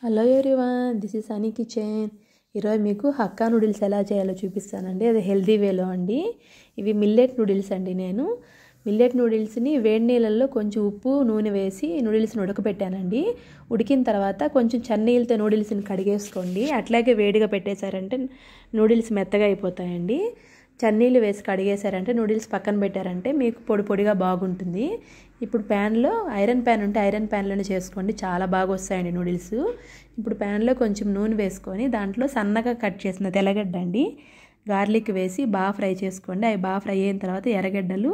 Hello everyone, this is honey kitchen. ఈరోజు మీకు hakka noodles ఎలా చేయాలో చూపిస్తానండి. అది హెల్దీ వేలో అండి. ఇవి మిల్లెట్ నూడిల్స్ అండి. నేను మిల్లెట్ నూడిల్స్ని వేడి నీళ్ళల్లో కొంచెం ఉప్పు నూనె వేసి నూడిల్స్ని ఉడకబెట్టానండి. ఉడికిన తర్వాత కొంచెం చన్నీళ్ళతో నూడిల్స్ని కడిగేసుకోండి. అట్లాగే వేడిగా పెట్టేశారంటే నూడిల్స్ మెత్తగా అయిపోతాయండి. చన్నీళ్ళు వేసి కడిగేశారంటే నూడిల్స్ పక్కన పెట్టారంటే మీకు పొడి పొడిగా బాగుంటుంది. ఇప్పుడు ప్యాన్లో ఐరన్ ప్యాన్ ఉంటే ఐరన్ ప్యాన్లోనే చేసుకోండి, చాలా బాగా వస్తాయండి నూడిల్స్. ఇప్పుడు ప్యాన్లో కొంచెం నూనె వేసుకొని దాంట్లో సన్నగా కట్ చేసిన తెల్లగడ్డ అండి, గార్లిక్ వేసి బాగా ఫ్రై చేసుకోండి. అవి బాగా ఫ్రై అయిన తర్వాత ఎర్రగడ్డలు,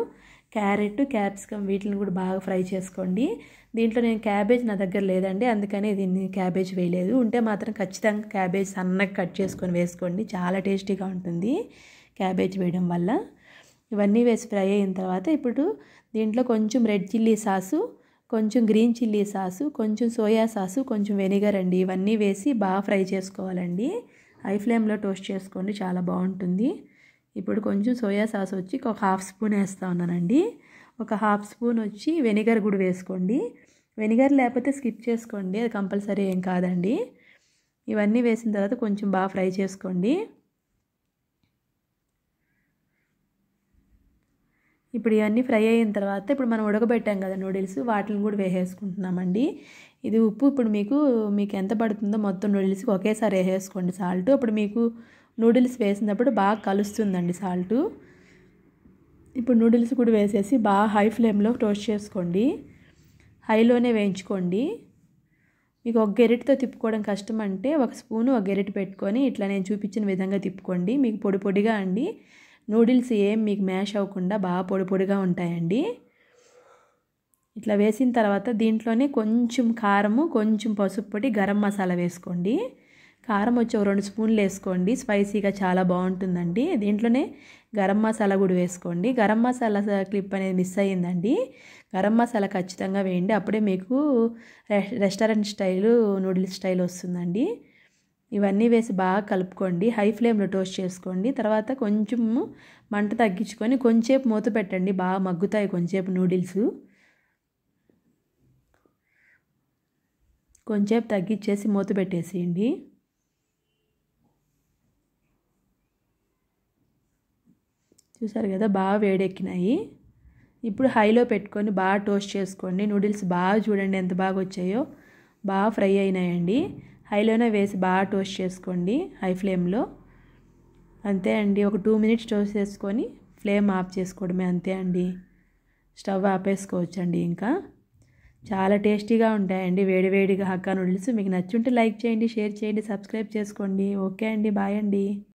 క్యారెట్, క్యాప్సికమ్ వీటిని కూడా బాగా ఫ్రై చేసుకోండి. దీంట్లో నేను క్యాబేజ్ నా దగ్గర లేదండి, అందుకని దీన్ని క్యాబేజ్ వేయలేదు. ఉంటే మాత్రం ఖచ్చితంగా క్యాబేజ్ సన్నగా కట్ చేసుకొని వేసుకోండి, చాలా టేస్టీగా ఉంటుంది క్యాబేజ్ వేయడం వల్ల. ఇవన్నీ వేసి ఫ్రై అయిన తర్వాత ఇప్పుడు దీంట్లో కొంచెం రెడ్ చిల్లీ సాసు, కొంచెం గ్రీన్ చిల్లీ సాసు, కొంచెం సోయా సాసు, కొంచెం వెనిగర్ అండి, ఇవన్నీ వేసి బాగా ఫ్రై చేసుకోవాలండి. హై ఫ్లేమ్లో టోస్ట్ చేసుకోండి, చాలా బాగుంటుంది. ఇప్పుడు కొంచెం సోయా సాస్ వచ్చి ఒక హాఫ్ స్పూన్ వేస్తూ ఉన్నానండి. ఒక హాఫ్ స్పూన్ వచ్చి వెనిగర్ కూడా వేసుకోండి. వెనిగర్ లేకపోతే స్కిప్ చేసుకోండి, అది కంపల్సరీ ఏం కాదండి. ఇవన్నీ వేసిన తర్వాత కొంచెం బాగా ఫ్రై చేసుకోండి. ఇప్పుడు ఇవన్నీ ఫ్రై అయిన తర్వాత ఇప్పుడు మనం ఉడకబెట్టాం కదా నూడిల్స్, వాటిని కూడా వేసేసుకుంటున్నామండి. ఇది ఉప్పు ఇప్పుడు మీకు ఎంత పడుతుందో మొత్తం నూడిల్స్కి ఒకేసారి వేసేసుకోండి సాల్ట్. అప్పుడు మీకు నూడిల్స్ వేసినప్పుడు బాగా కలుస్తుందండి సాల్టు. ఇప్పుడు నూడిల్స్ కూడా వేసేసి బాగా హై ఫ్లేమ్లో టోస్ట్ చేసుకోండి, హైలోనే వేయించుకోండి. మీకు ఒక గెరిటితో తిప్పుకోవడం కష్టం అంటే ఒక స్పూను ఒక గెరిటి పెట్టుకొని ఇట్లా నేను చూపించిన విధంగా తిప్పుకోండి. మీకు పొడి పొడిగా అండి నూడిల్స్ ఏం మీకు మ్యాష్ అవ్వకుండా బాగా పొడి పొడిగా ఉంటాయండి. ఇట్లా వేసిన తర్వాత దీంట్లోనే కొంచెం కారము, కొంచెం పసుపు పొడి, గరం మసాలా వేసుకోండి. కారం వచ్చి ఒక 2 స్పూన్లు వేసుకోండి, స్పైసీగా చాలా బాగుంటుందండి. దీంట్లోనే గరం మసాలా కూడా వేసుకోండి. గరం మసాలా క్లిప్ అనేది మిస్ అయ్యిందండి, గరం మసాలా ఖచ్చితంగా వేయండి, అప్పుడే మీకు రెస్టారెంట్ స్టైలు నూడిల్స్ స్టైల్ వస్తుందండి. ఇవన్నీ వేసి బాగా కలుపుకోండి, హై ఫ్లేమ్లో టోస్ట్ చేసుకోండి. తర్వాత కొంచెం మంట తగ్గించుకొని కొంచెంసేపు మూత పెట్టండి, బాగా మగ్గుతాయి కొంచెంసేపు నూడిల్స్. కొంచెంసేపు తగ్గించేసి మూత పెట్టేసేయండి. చూసారు కదా బాగా వేడెక్కినాయి. ఇప్పుడు హైలో పెట్టుకొని బాగా టోస్ట్ చేసుకోండి. నూడిల్స్ బాగా చూడండి ఎంత బాగా వచ్చాయో, బాగా ఫ్రై అయినాయండి. హైలోనే వేసి బాగా టోస్ట్ చేసుకోండి హై ఫ్లేమ్లో. అంతే అండి, ఒక 2 మినిట్స్ టోస్ట్ చేసుకొని ఫ్లేమ్ ఆఫ్ చేసుకోవడమే, అంతే అండి. స్టవ్ ఆపేసుకోవచ్చండి. ఇంకా చాలా టేస్టీగా ఉంటాయండి వేడివేడిగా హక్కా నూడిల్స్. మీకు నచ్చుంటే లైక్ చేయండి, షేర్ చేయండి, సబ్స్క్రైబ్ చేసుకోండి. ఓకే అండి, బాయ్ అండి.